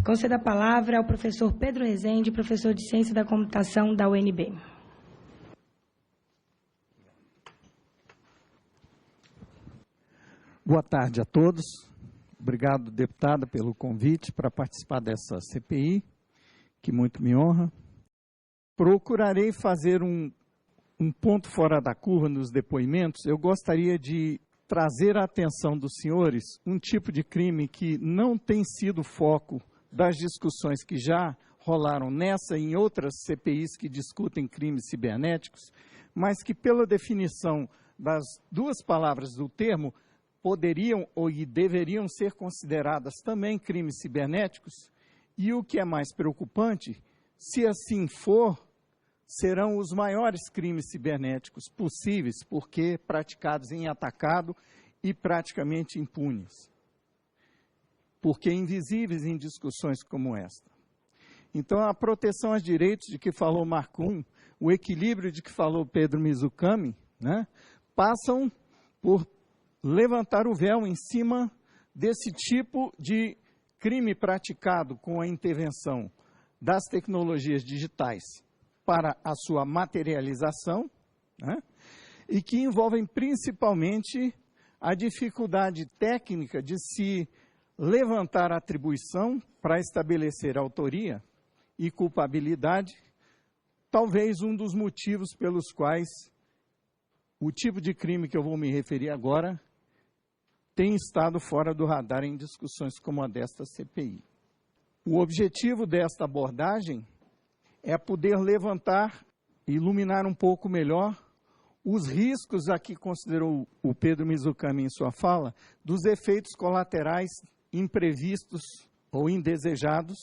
Concedo a palavra ao professor Pedro Rezende, professor de Ciência da Computação da UNB. Boa tarde a todos. Obrigado, deputada, pelo convite para participar dessa CPI, que muito me honra. Procurarei fazer um ponto fora da curva nos depoimentos. Eu gostaria de trazer à atenção dos senhores um tipo de crime que não tem sido foco das discussões que já rolaram nessa e em outras CPIs que discutem crimes cibernéticos, mas que, pela definição das duas palavras do termo, poderiam ou deveriam ser consideradas também crimes cibernéticos, e o que é mais preocupante, se assim for, serão os maiores crimes cibernéticos possíveis, porque praticados em atacado e praticamente impunes, porque invisíveis em discussões como esta. Então, a proteção aos direitos de que falou Marcum, o equilíbrio de que falou Pedro Mizukami, né, passam por levantar o véu em cima desse tipo de crime praticado com a intervenção das tecnologias digitais para a sua materialização, né, e que envolvem principalmente a dificuldade técnica de se levantar a atribuição para estabelecer autoria e culpabilidade, talvez um dos motivos pelos quais o tipo de crime que eu vou me referir agora tem estado fora do radar em discussões como a desta CPI. O objetivo desta abordagem é poder levantar e iluminar um pouco melhor os riscos a que considerou o Pedro Mizukami em sua fala, dos efeitos colaterais imprevistos ou indesejados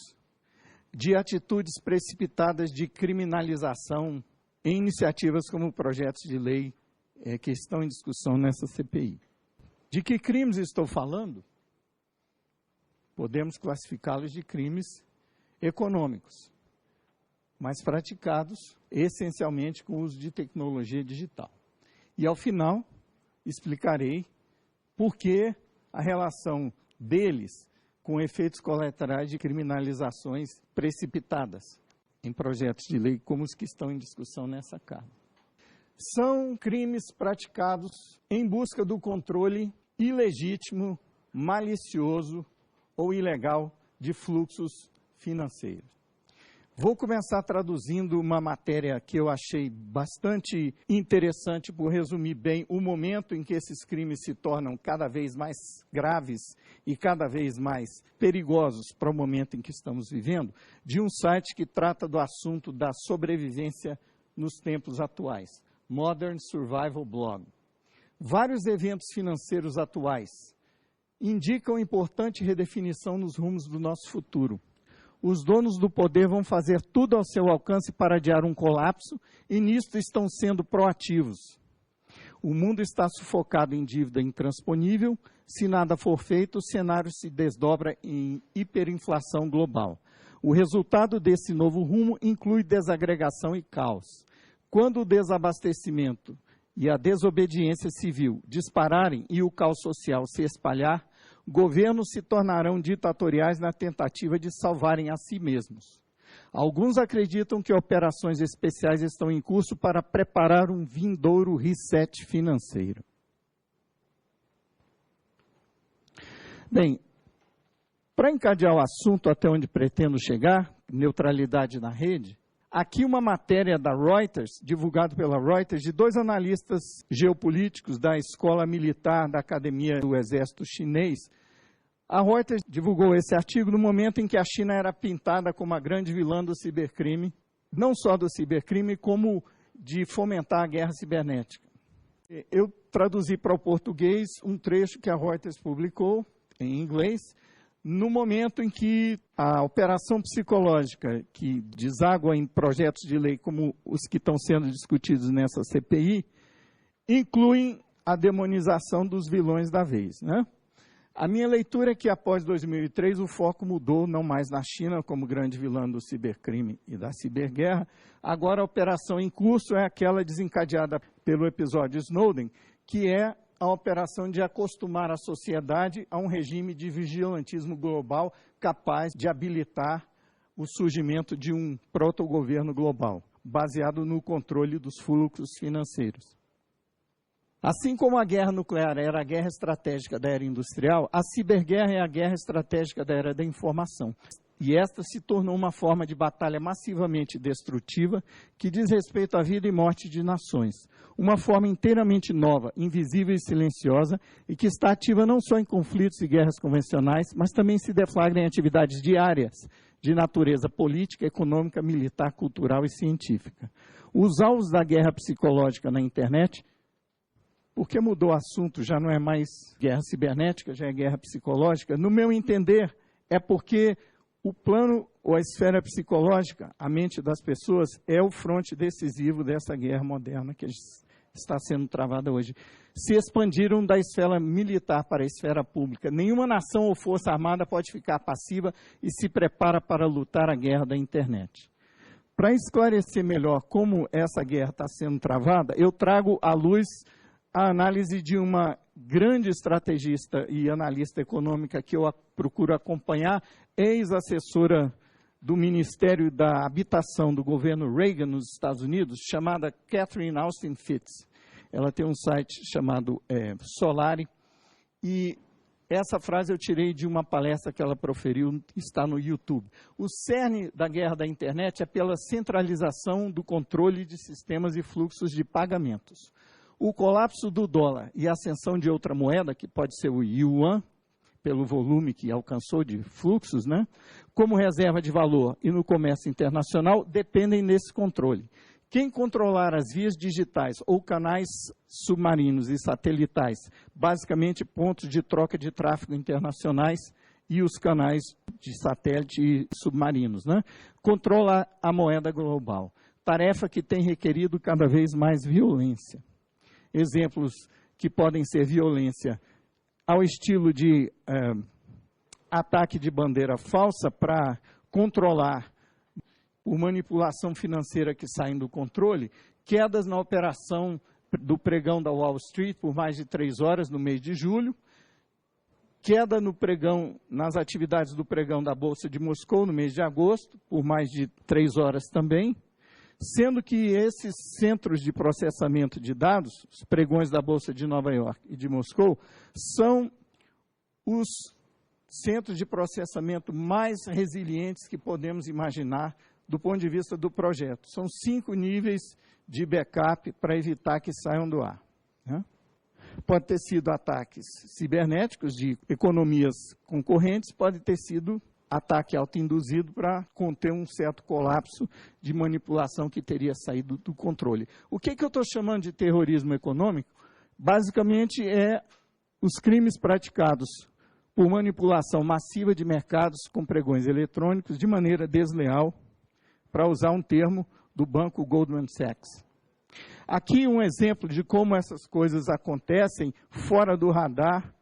de atitudes precipitadas de criminalização em iniciativas como projetos de lei que estão em discussão nessa CPI. De que crimes estou falando? Podemos classificá-los de crimes econômicos, mas praticados essencialmente com o uso de tecnologia digital. E, ao final, explicarei por que a relação deles com efeitos colaterais de criminalizações precipitadas em projetos de lei como os que estão em discussão nessa Câmara. São crimes praticados em busca do controle ilegítimo, malicioso ou ilegal de fluxos financeiros. Vou começar traduzindo uma matéria que eu achei bastante interessante por resumir bem o momento em que esses crimes se tornam cada vez mais graves e cada vez mais perigosos para o momento em que estamos vivendo, de um site que trata do assunto da sobrevivência nos tempos atuais, Modern Survival Blog. Vários eventos financeiros atuais indicam importante redefinição nos rumos do nosso futuro. Os donos do poder vão fazer tudo ao seu alcance para adiar um colapso e nisto estão sendo proativos. O mundo está sufocado em dívida intransponível. Se nada for feito, o cenário se desdobra em hiperinflação global. O resultado desse novo rumo inclui desagregação e caos. Quando o desabastecimento e a desobediência civil dispararem e o caos social se espalhar, governos se tornarão ditatoriais na tentativa de salvarem a si mesmos. Alguns acreditam que operações especiais estão em curso para preparar um vindouro reset financeiro. Bem, para encadear o assunto até onde pretendo chegar, neutralidade na rede, aqui uma matéria da Reuters, divulgada pela Reuters, de dois analistas geopolíticos da Escola Militar da Academia do Exército Chinês. A Reuters divulgou esse artigo no momento em que a China era pintada como a grande vilã do cibercrime, não só do cibercrime, como de fomentar a guerra cibernética. Eu traduzi para o português um trecho que a Reuters publicou, em inglês, no momento em que a operação psicológica que deságua em projetos de lei como os que estão sendo discutidos nessa CPI, incluem a demonização dos vilões da vez, né? A minha leitura é que após 2003 o foco mudou, não mais na China como grande vilã do cibercrime e da ciberguerra. Agora a operação em curso é aquela desencadeada pelo episódio Snowden, que é a operação de acostumar a sociedade a um regime de vigilantismo global capaz de habilitar o surgimento de um protogoverno global, baseado no controle dos fluxos financeiros. Assim como a guerra nuclear era a guerra estratégica da era industrial, a ciberguerra é a guerra estratégica da era da informação. E esta se tornou uma forma de batalha massivamente destrutiva que diz respeito à vida e morte de nações. Uma forma inteiramente nova, invisível e silenciosa, e que está ativa não só em conflitos e guerras convencionais, mas também se deflagra em atividades diárias de natureza política, econômica, militar, cultural e científica. Os alvos da guerra psicológica na internet, porque mudou o assunto, já não é mais guerra cibernética, já é guerra psicológica, no meu entender, é porque o plano ou a esfera psicológica, a mente das pessoas, é o fronte decisivo dessa guerra moderna que está sendo travada hoje. Se expandiram da esfera militar para a esfera pública. Nenhuma nação ou força armada pode ficar passiva e se prepara para lutar a guerra da internet. Para esclarecer melhor como essa guerra está sendo travada, eu trago à luz a análise de uma grande estrategista e analista econômica que eu procuro acompanhar, ex-assessora do Ministério da Habitação do governo Reagan nos Estados Unidos, chamada Catherine Austin Fitts. Ela tem um site chamado Solari, e essa frase eu tirei de uma palestra que ela proferiu, está no YouTube. O cerne da guerra da internet é pela centralização do controle de sistemas e fluxos de pagamentos. O colapso do dólar e a ascensão de outra moeda, que pode ser o yuan, pelo volume que alcançou de fluxos, né, como reserva de valor e no comércio internacional, dependem desse controle. Quem controlar as vias digitais ou canais submarinos e satelitais, basicamente pontos de troca de tráfego internacionais e os canais de satélite e submarinos, né, controla a moeda global, tarefa que tem requerido cada vez mais violência. Exemplos que podem ser violência ao estilo de ataque de bandeira falsa para controlar a manipulação financeira que saem do controle, quedas na operação do pregão da Wall Street por mais de 3 horas no mês de julho, queda no pregão, nas atividades do pregão da Bolsa de Moscou no mês de agosto, por mais de 3 horas também, sendo que esses centros de processamento de dados, os pregões da Bolsa de Nova York e de Moscou, são os centros de processamento mais resilientes que podemos imaginar do ponto de vista do projeto. São 5 níveis de backup para evitar que saiam do ar, né? Pode ter sido ataques cibernéticos de economias concorrentes, pode ter sido ataque autoinduzido para conter um certo colapso de manipulação que teria saído do controle. O que eu estou chamando de terrorismo econômico? Basicamente é os crimes praticados por manipulação massiva de mercados com pregões eletrônicos de maneira desleal, para usar um termo do banco Goldman Sachs. Aqui um exemplo de como essas coisas acontecem fora do radar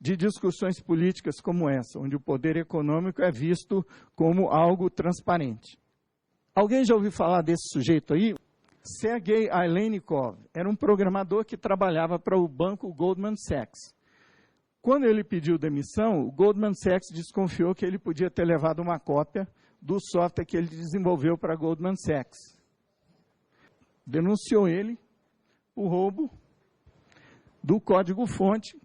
de discussões políticas como essa, onde o poder econômico é visto como algo transparente. Alguém já ouviu falar desse sujeito aí? Sergei Aleynikov era um programador que trabalhava para o banco Goldman Sachs. Quando ele pediu demissão, o Goldman Sachs desconfiou que ele podia ter levado uma cópia do software que ele desenvolveu para a Goldman Sachs. Denunciou ele por roubo do código-fonte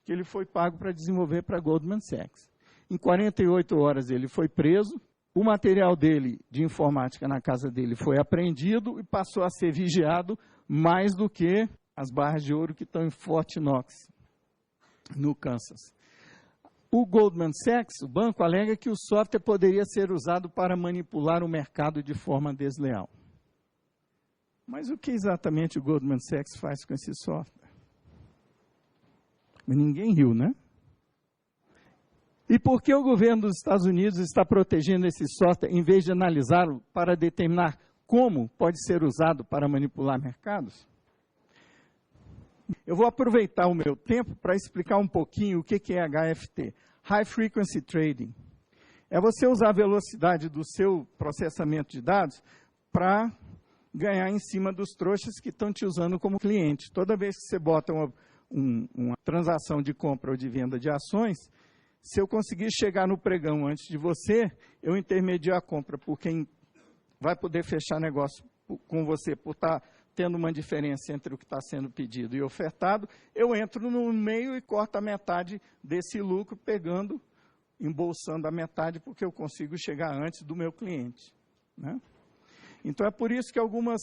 que ele foi pago para desenvolver para a Goldman Sachs. Em 48 horas ele foi preso, o material dele de informática na casa dele foi apreendido e passou a ser vigiado mais do que as barras de ouro que estão em Fort Knox, no Kansas. O Goldman Sachs, o banco, alega que o software poderia ser usado para manipular o mercado de forma desleal. Mas o que exatamente o Goldman Sachs faz com esse software? Ninguém riu, né? E por que o governo dos Estados Unidos está protegendo esse software em vez de analisá-lo para determinar como pode ser usado para manipular mercados? Eu vou aproveitar o meu tempo para explicar um pouquinho o que é HFT. High Frequency Trading. É você usar a velocidade do seu processamento de dados para ganhar em cima dos trouxas que estão te usando como cliente. Toda vez que você bota uma transação de compra ou de venda de ações, se eu conseguir chegar no pregão antes de você, eu intermedio a compra por quem vai poder fechar negócio com você, por estar tendo uma diferença entre o que está sendo pedido e ofertado, eu entro no meio e corto a metade desse lucro, embolsando a metade, porque eu consigo chegar antes do meu cliente, né? Então, é por isso que algumas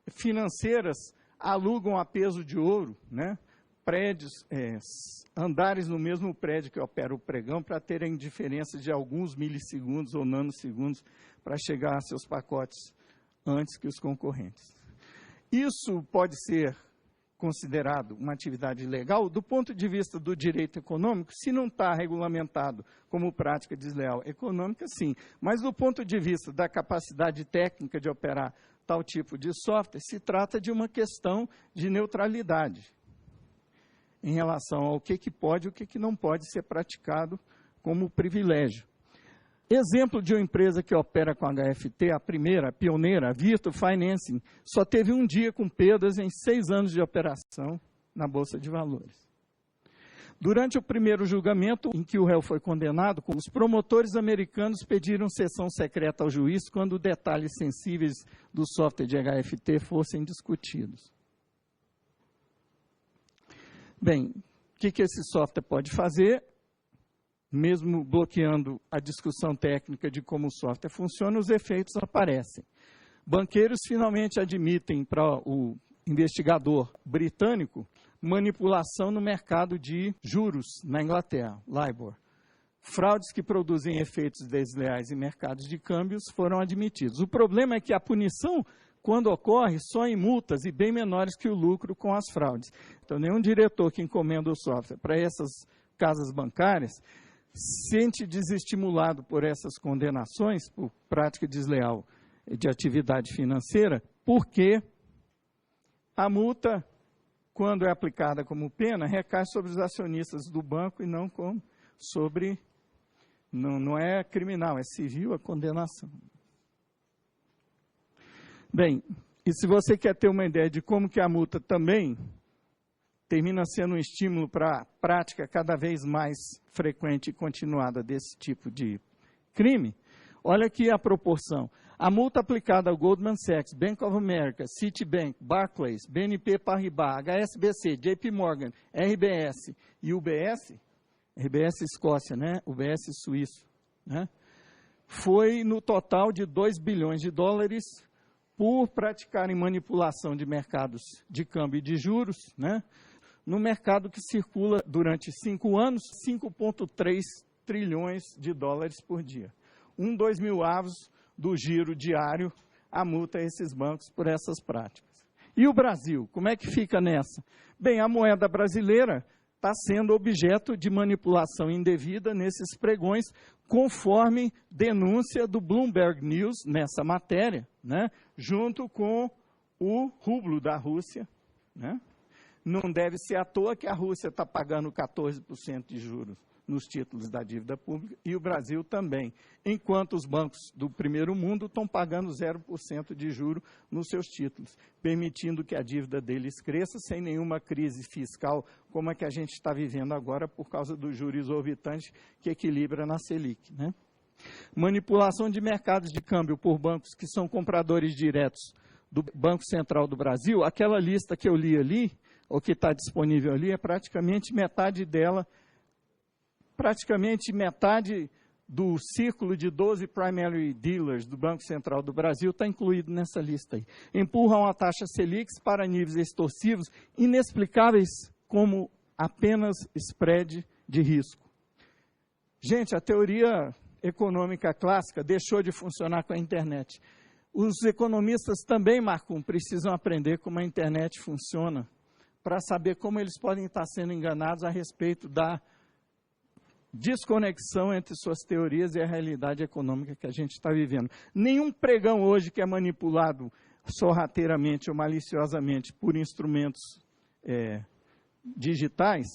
financeiras alugam a peso de ouro, né? Prédios, andares no mesmo prédio que opera o pregão, para terem diferença de alguns milissegundos ou nanosegundos para chegar a seus pacotes antes que os concorrentes. Isso pode ser considerado uma atividade legal do ponto de vista do direito econômico, se não está regulamentado como prática desleal econômica, sim. Mas do ponto de vista da capacidade técnica de operar tal tipo de software, se trata de uma questão de neutralidade em relação ao que pode e o que não pode ser praticado como privilégio. Exemplo de uma empresa que opera com HFT, a primeira, a pioneira, a Virtu Financing, só teve um dia com perdas em 6 anos de operação na Bolsa de Valores. Durante o primeiro julgamento, em que o réu foi condenado, os promotores americanos pediram sessão secreta ao juiz quando detalhes sensíveis do software de HFT fossem discutidos. Bem, o que esse software pode fazer? Mesmo bloqueando a discussão técnica de como o software funciona, os efeitos aparecem. Banqueiros finalmente admitem para o investigador britânico manipulação no mercado de juros na Inglaterra, LIBOR. Fraudes que produzem efeitos desleais em mercados de câmbios foram admitidos. O problema é que a punição, quando ocorre, só em multas e bem menores que o lucro com as fraudes. Então, nenhum diretor que encomenda o software para essas casas bancárias sente desestimulado por essas condenações, por prática desleal de atividade financeira, porque a multa, quando é aplicada como pena, recai sobre os acionistas do banco e não sobre... Não é criminal, é civil a condenação. Bem, e se você quer ter uma ideia de como que a multa também termina sendo um estímulo para a prática cada vez mais frequente e continuada desse tipo de crime, olha aqui a proporção. A multa aplicada ao Goldman Sachs, Bank of America, Citibank, Barclays, BNP Paribas, HSBC, JP Morgan, RBS e UBS, RBS Escócia, né? UBS Suíço, né? Foi no total de 2 bilhões de dólares por praticarem manipulação de mercados de câmbio e de juros, né? No mercado que circula durante 5 anos, 5,3 trilhões de dólares por dia. 2.000 do giro diário, a multa a esses bancos por essas práticas. E o Brasil, como é que fica nessa? Bem, a moeda brasileira está sendo objeto de manipulação indevida nesses pregões, conforme denúncia do Bloomberg News nessa matéria, né? Junto com o rublo da Rússia, né? Não deve ser à toa que a Rússia está pagando 14% de juros nos títulos da dívida pública e o Brasil também, enquanto os bancos do primeiro mundo estão pagando 0% de juro nos seus títulos, permitindo que a dívida deles cresça sem nenhuma crise fiscal como a que a gente está vivendo agora por causa do juro exorbitante que equilibra na Selic, né? Manipulação de mercados de câmbio por bancos que são compradores diretos do Banco Central do Brasil, aquela lista que eu li ali, ou que está disponível ali, é praticamente metade dela, praticamente metade do círculo de 12 primary dealers do Banco Central do Brasil está incluído nessa lista aí. Empurram a taxa Selic para níveis extorsivos, inexplicáveis como apenas spread de risco. Gente, a teoria econômica clássica deixou de funcionar com a internet. Os economistas também, Marcum, precisam aprender como a internet funciona, para saber como eles podem estar sendo enganados a respeito da desconexão entre suas teorias e a realidade econômica que a gente está vivendo. Nenhum pregão hoje que é manipulado sorrateiramente ou maliciosamente por instrumentos digitais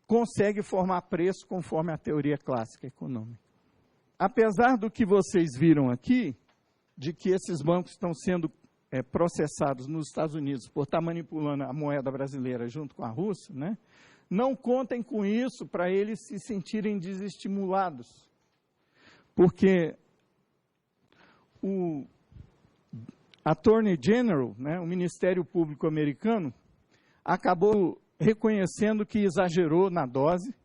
consegue formar preço conforme a teoria clássica econômica. Apesar do que vocês viram aqui, de que esses bancos estão sendo processados nos Estados Unidos por estar manipulando a moeda brasileira junto com a Rússia, né? Não contem com isso para eles se sentirem desestimulados, porque o Attorney General, né, o Ministério Público americano, acabou reconhecendo que exagerou na dose,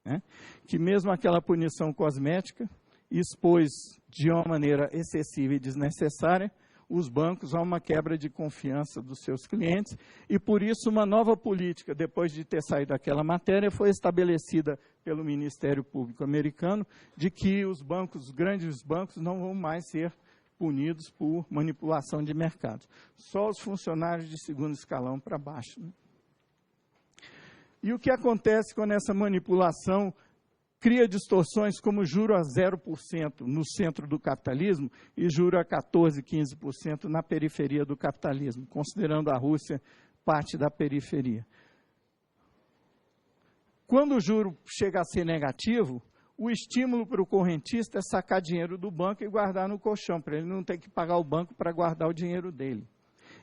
né, que mesmo aquela punição cosmética expôs de uma maneira excessiva e desnecessária os bancos a uma quebra de confiança dos seus clientes, e por isso uma nova política, depois de ter saído aquela matéria, foi estabelecida pelo Ministério Público americano, de que os bancos, os grandes bancos, não vão mais ser punidos por manipulação de mercados. Só os funcionários de segundo escalão para baixo, né? E o que acontece quando essa manipulação cria distorções como juro a 0% no centro do capitalismo e juro a 14%, 15% na periferia do capitalismo, considerando a Rússia parte da periferia. Quando o juro chega a ser negativo, o estímulo para o correntista é sacar dinheiro do banco e guardar no colchão, para ele não ter que pagar o banco para guardar o dinheiro dele.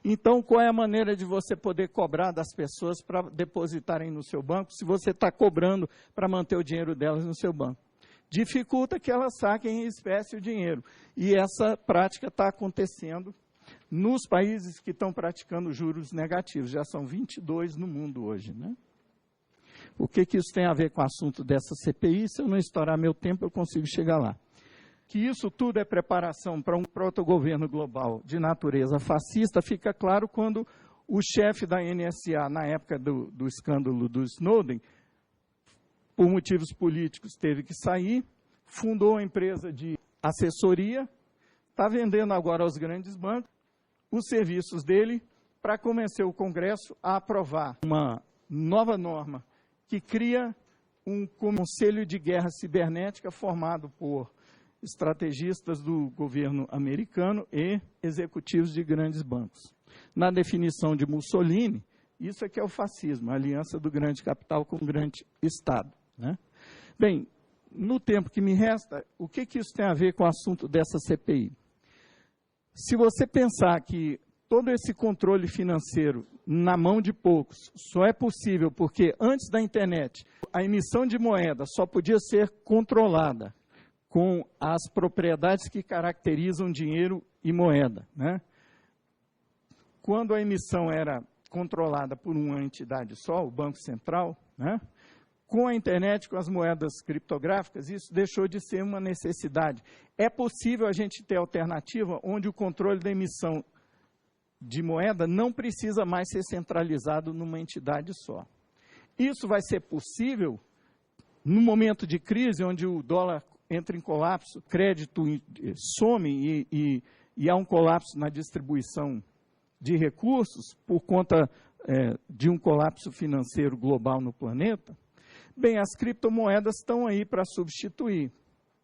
Então, qual é a maneira de você poder cobrar das pessoas para depositarem no seu banco, se você está cobrando para manter o dinheiro delas no seu banco? Dificulta que elas saquem em espécie o dinheiro. E essa prática está acontecendo nos países que estão praticando juros negativos. Já são 22 no mundo hoje, né? O que isso tem a ver com o assunto dessa CPI? Se eu não estourar meu tempo, eu consigo chegar lá. Que isso tudo é preparação para um protogoverno global de natureza fascista, fica claro quando o chefe da NSA, na época do escândalo do Snowden, por motivos políticos teve que sair, fundou uma empresa de assessoria, está vendendo agora aos grandes bancos os serviços dele para convencer o Congresso a aprovar uma nova norma que cria um conselho de guerra cibernética formado por estrategistas do governo americano e executivos de grandes bancos. Na definição de Mussolini, isso é que é o fascismo, a aliança do grande capital com o grande Estado, né? Bem, no tempo que me resta, o que isso tem a ver com o assunto dessa CPI? Se você pensar que todo esse controle financeiro na mão de poucos só é possível porque antes da internet a emissão de moeda só podia ser controlada com as propriedades que caracterizam dinheiro e moeda, né? Quando a emissão era controlada por uma entidade só, o Banco Central, né? Com a internet, com as moedas criptográficas, isso deixou de ser uma necessidade. É possível a gente ter alternativa onde o controle da emissão de moeda não precisa mais ser centralizado numa entidade só. Isso vai ser possível no momento de crise, onde o dólar entra em colapso, crédito some e há um colapso na distribuição de recursos por conta de um colapso financeiro global no planeta. Bem, as criptomoedas estão aí para substituir,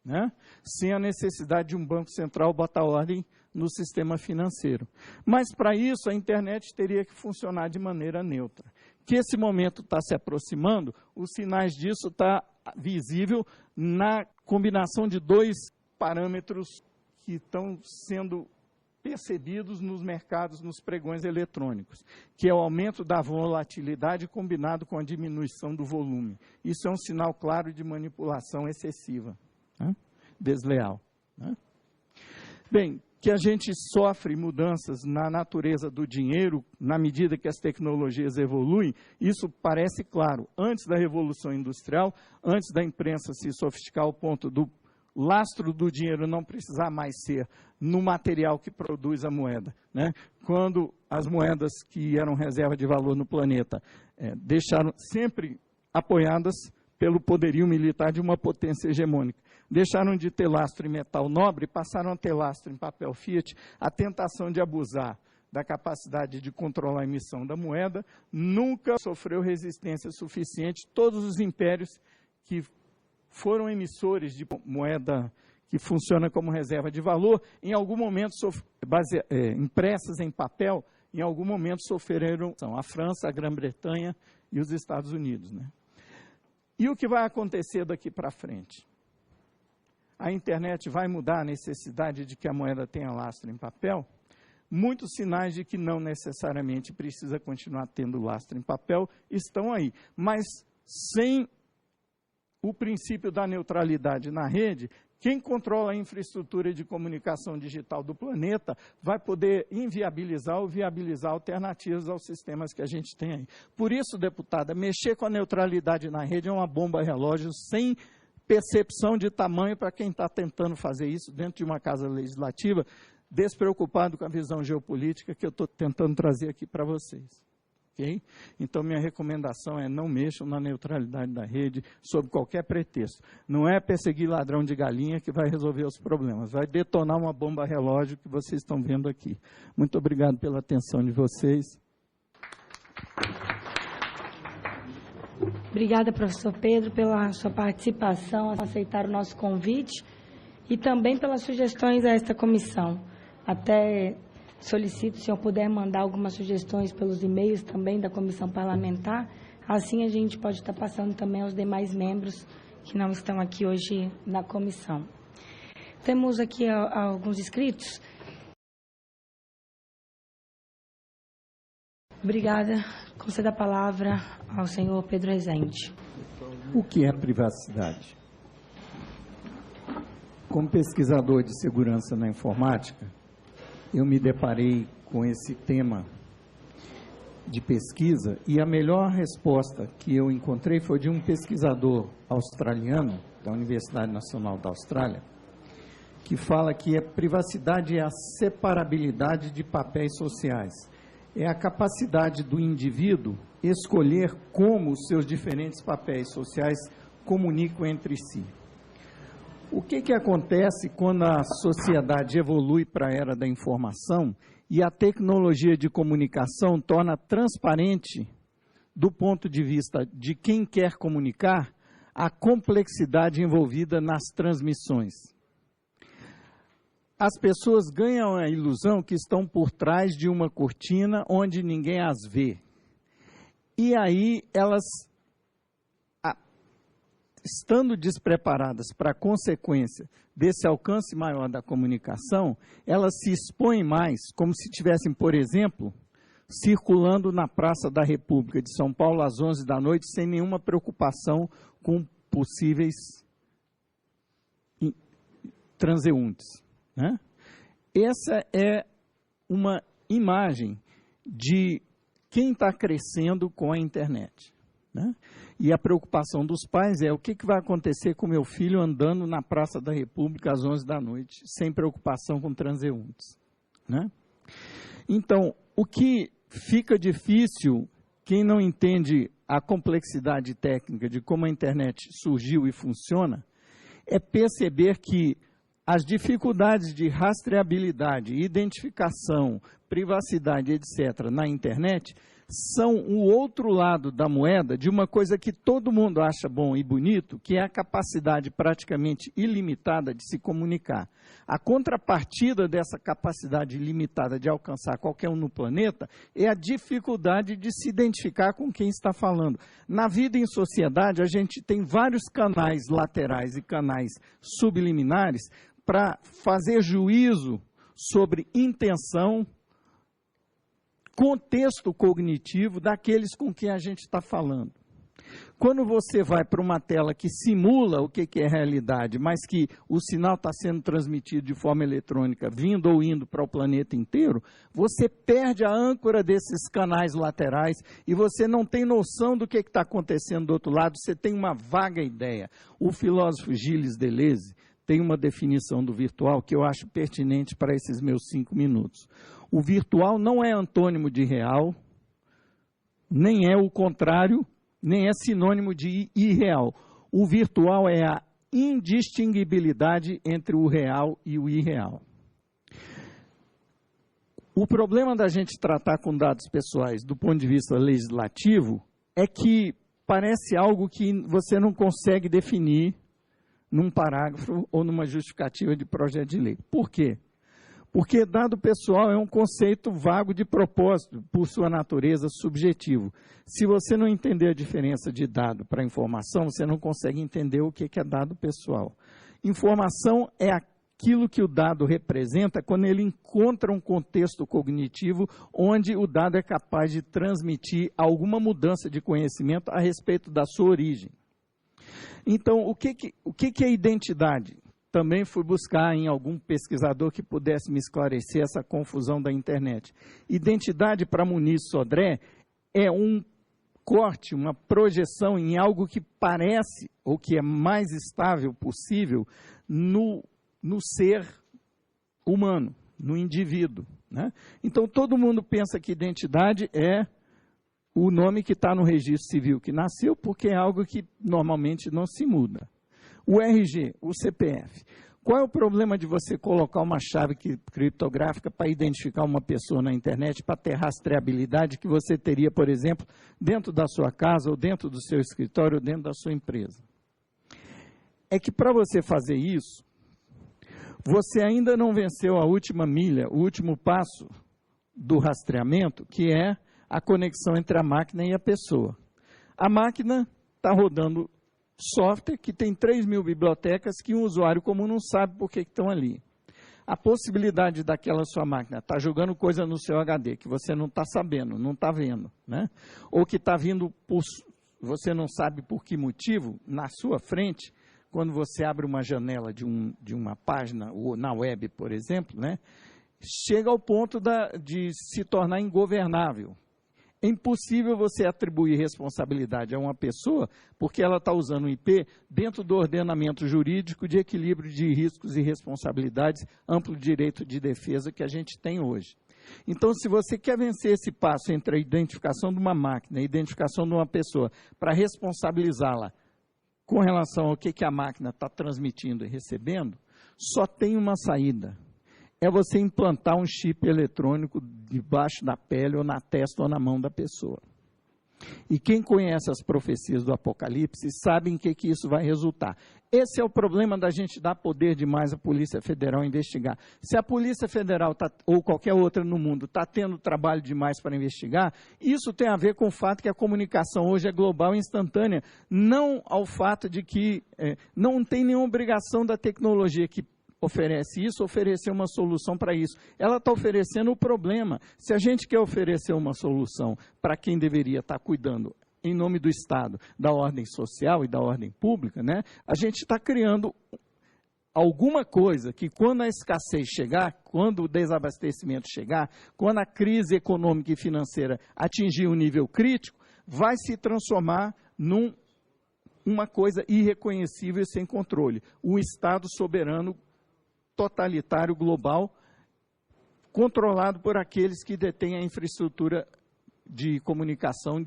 né? Sem a necessidade de um banco central botar ordem no sistema financeiro. Mas, para isso, a internet teria que funcionar de maneira neutra. Que esse momento está se aproximando, os sinais disso estão visível na combinação de dois parâmetros que estão sendo percebidos nos mercados, nos pregões eletrônicos, que é o aumento da volatilidade combinado com a diminuição do volume. Isso é um sinal claro de manipulação excessiva, né? Desleal, né? Bem, que a gente sofre mudanças na natureza do dinheiro na medida que as tecnologias evoluem, isso parece claro. Antes da Revolução Industrial, antes da imprensa se sofisticar ao ponto do lastro do dinheiro não precisar mais ser no material que produz a moeda, né? Quando as moedas que eram reserva de valor no planeta deixaram sempre apoiadas pelo poderio militar de uma potência hegemônica. Deixaram de ter lastro em metal nobre e passaram a ter lastro em papel fiat. A tentação de abusar da capacidade de controlar a emissão da moeda nunca sofreu resistência suficiente. Todos os impérios que foram emissores de moeda que funciona como reserva de valor, em algum momento, impressas em papel, em algum momento sofreram a França, a Grã-Bretanha e os Estados Unidos, né? E o que vai acontecer daqui para frente? A internet vai mudar a necessidade de que a moeda tenha lastro em papel? muitos sinais de que não necessariamente precisa continuar tendo lastro em papel estão aí. Mas sem o princípio da neutralidade na rede, quem controla a infraestrutura de comunicação digital do planeta vai poder inviabilizar ou viabilizar alternativas aos sistemas que a gente tem aí. Por isso, deputada, mexer com a neutralidade na rede é uma bomba relógio sem percepção de tamanho para quem está tentando fazer isso dentro de uma casa legislativa, despreocupado com a visão geopolítica que eu estou tentando trazer aqui para vocês. Okay? Então, minha recomendação é não mexam na neutralidade da rede sob qualquer pretexto. Não é perseguir ladrão de galinha que vai resolver os problemas, vai detonar uma bomba relógio que vocês estão vendo aqui. Muito obrigado pela atenção de vocês. Obrigada, professor Pedro, pela sua participação, aceitar o nosso convite e também pelas sugestões a esta comissão. Até solicito, se eu puder mandar algumas sugestões pelos e-mails também da comissão parlamentar, assim a gente pode estar passando também aos demais membros que não estão aqui hoje na comissão. Temos aqui alguns inscritos. Obrigada. Concedo a palavra ao senhor Pedro Rezende. O que é privacidade? Como pesquisador de segurança na informática, eu me deparei com esse tema de pesquisa e a melhor resposta que eu encontrei foi de um pesquisador australiano, da Universidade Nacional da Austrália, que fala que a privacidade é a separabilidade de papéis sociais. É a capacidade do indivíduo escolher como os seus diferentes papéis sociais comunicam entre si. O que acontece quando a sociedade evolui para a era da informação e a tecnologia de comunicação torna transparente, do ponto de vista de quem quer comunicar, a complexidade envolvida nas transmissões? As pessoas ganham a ilusão que estão por trás de uma cortina onde ninguém as vê. E aí elas, estando despreparadas para a consequência desse alcance maior da comunicação, elas se expõem mais, como se estivessem, por exemplo, circulando na Praça da República de São Paulo às 11 da noite, sem nenhuma preocupação com possíveis transeuntes. Né? Essa é uma imagem de quem está crescendo com a internet. Né? E a preocupação dos pais é o que vai acontecer com meu filho andando na Praça da República às 11 da noite, sem preocupação com transeuntes. Né? Então, o que fica difícil, quem não entende a complexidade técnica de como a internet surgiu e funciona, é perceber que as dificuldades de rastreabilidade, identificação, privacidade, etc., na internet, são o outro lado da moeda de uma coisa que todo mundo acha bom e bonito, que é a capacidade praticamente ilimitada de se comunicar. A contrapartida dessa capacidade ilimitada de alcançar qualquer um no planeta é a dificuldade de se identificar com quem está falando. Na vida em sociedade, a gente tem vários canais laterais e canais subliminares para fazer juízo sobre intenção, contexto cognitivo daqueles com quem a gente está falando. Quando você vai para uma tela que simula o que é realidade, mas que o sinal está sendo transmitido de forma eletrônica, vindo ou indo para o planeta inteiro, você perde a âncora desses canais laterais e você não tem noção do que está acontecendo do outro lado, você tem uma vaga ideia. O filósofo Gilles Deleuze tem uma definição do virtual que eu acho pertinente para esses meus 5 minutos. O virtual não é antônimo de real, nem é o contrário, nem é sinônimo de irreal. O virtual é a indistinguibilidade entre o real e o irreal. O problema da gente tratar com dados pessoais do ponto de vista legislativo é que parece algo que você não consegue definir num parágrafo ou numa justificativa de projeto de lei. Por quê? Porque dado pessoal é um conceito vago de propósito, por sua natureza subjetivo. Se você não entender a diferença de dado para informação, você não consegue entender o que é dado pessoal. Informação é aquilo que o dado representa quando ele encontra um contexto cognitivo onde o dado é capaz de transmitir alguma mudança de conhecimento a respeito da sua origem. Então, o que é identidade? Também fui buscar em algum pesquisador que pudesse me esclarecer essa confusão da internet. Identidade, para Muniz Sodré, é um corte, uma projeção em algo que parece, ou que é mais estável possível, no ser humano, no indivíduo, né? Então, todo mundo pensa que identidade é o nome que está no registro civil que nasceu, porque é algo que normalmente não se muda. O RG, o CPF. Qual é o problema de você colocar uma chave criptográfica para identificar uma pessoa na internet, para ter rastreabilidade que você teria, por exemplo, dentro da sua casa, ou dentro do seu escritório, ou dentro da sua empresa? É que para você fazer isso, você ainda não venceu a última milha, o último passo do rastreamento, que é a conexão entre a máquina e a pessoa. A máquina está rodando software que tem 3.000 bibliotecas que um usuário comum não sabe por que estão ali. A possibilidade daquela sua máquina estar jogando coisa no seu HD que você não está sabendo, não está vendo, né? Ou que está vindo, você não sabe por que motivo, na sua frente, quando você abre uma janela de uma página, ou na web, por exemplo, né? Chega ao ponto de se tornar ingovernável. É impossível você atribuir responsabilidade a uma pessoa porque ela está usando o IP dentro do ordenamento jurídico de equilíbrio de riscos e responsabilidades, amplo direito de defesa que a gente tem hoje. Então, se você quer vencer esse passo entre a identificação de uma máquina e a identificação de uma pessoa para responsabilizá-la com relação ao que a máquina está transmitindo e recebendo, só tem uma saída. É você implantar um chip eletrônico debaixo da pele, ou na testa, ou na mão da pessoa. E quem conhece as profecias do Apocalipse sabe em que isso vai resultar. Esse é o problema da gente dar poder demais à Polícia Federal investigar. Se a Polícia Federal, ou qualquer outra no mundo, está tendo trabalho demais para investigar, isso tem a ver com o fato que a comunicação hoje é global e instantânea, não ao fato de que não tem nenhuma obrigação da tecnologia que oferece isso, oferecer uma solução para isso. Ela está oferecendo o problema. Se a gente quer oferecer uma solução para quem deveria estar cuidando, em nome do Estado, da ordem social e da ordem pública, né, a gente está criando alguma coisa que, quando a escassez chegar, quando o desabastecimento chegar, quando a crise econômica e financeira atingir um nível crítico, vai se transformar numa coisa irreconhecível e sem controle. O Estado soberano totalitário global, controlado por aqueles que detêm a infraestrutura de comunicação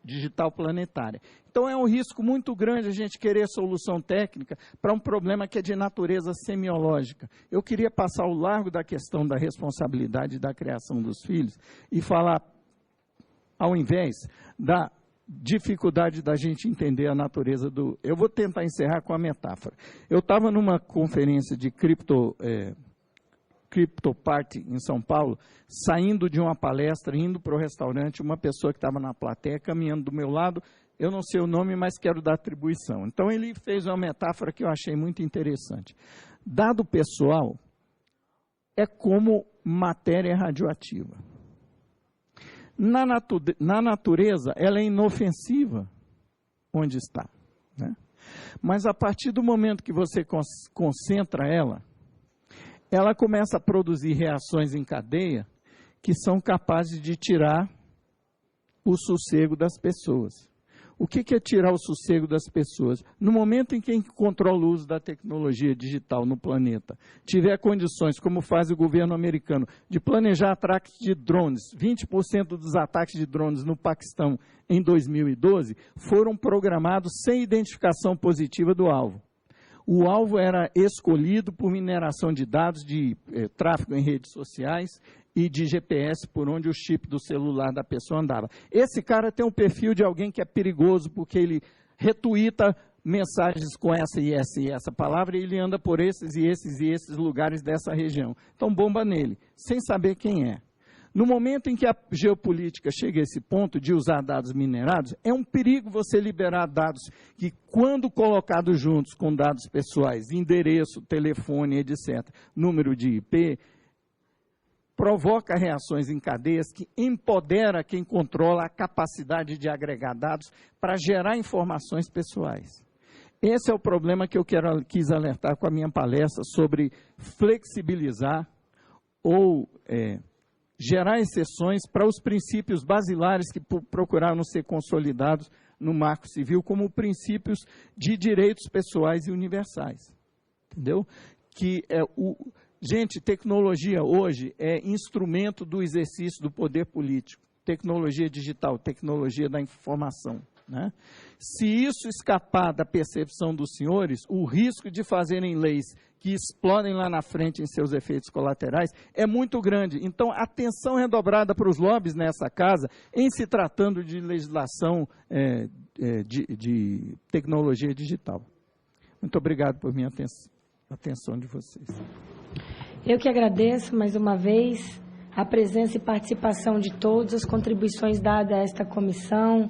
digital planetária. Então, é um risco muito grande a gente querer solução técnica para um problema que é de natureza semiológica. Eu queria passar ao largo da questão da responsabilidade da criação dos filhos e falar, ao invés da dificuldade da gente entender a natureza do... Eu vou tentar encerrar com a metáfora. Eu estava numa conferência de CryptoParty em São Paulo, saindo de uma palestra, indo para o restaurante, uma pessoa que estava na plateia, caminhando do meu lado, eu não sei o nome, mas quero dar atribuição. Então, ele fez uma metáfora que eu achei muito interessante. Dado pessoal é como matéria radioativa. Na natureza, ela é inofensiva onde está, né? Mas a partir do momento que você concentra ela começa a produzir reações em cadeia que são capazes de tirar o sossego das pessoas. O que é tirar o sossego das pessoas? No momento em que quem controla o uso da tecnologia digital no planeta tiver condições, como faz o governo americano, de planejar ataques de drones, 20% dos ataques de drones no Paquistão em 2012 foram programados sem identificação positiva do alvo. O alvo era escolhido por mineração de dados de tráfego em redes sociais e de GPS por onde o chip do celular da pessoa andava. Esse cara tem um perfil de alguém que é perigoso porque ele retuita mensagens com essa e essa palavra e ele anda por esses lugares dessa região. Então, bomba nele, sem saber quem é. No momento em que a geopolítica chega a esse ponto de usar dados minerados, é um perigo você liberar dados que, quando colocados juntos com dados pessoais, endereço, telefone, etc., número de IP, provoca reações em cadeias que empodera quem controla a capacidade de agregar dados para gerar informações pessoais. Esse é o problema que eu quis alertar com a minha palestra sobre flexibilizar ou gerar exceções para os princípios basilares que procuraram ser consolidados no Marco Civil como princípios de direitos pessoais e universais. Entendeu? Gente, tecnologia hoje é instrumento do exercício do poder político. Tecnologia digital, tecnologia da informação. Né? Se isso escapar da percepção dos senhores, o risco de fazerem leis que explodem lá na frente em seus efeitos colaterais é muito grande. Então, atenção redobrada para os lobbies nessa casa, em se tratando de legislação de tecnologia digital. Muito obrigado por minha atenção de vocês. Eu que agradeço mais uma vez a presença e participação de todos, as contribuições dadas a esta comissão,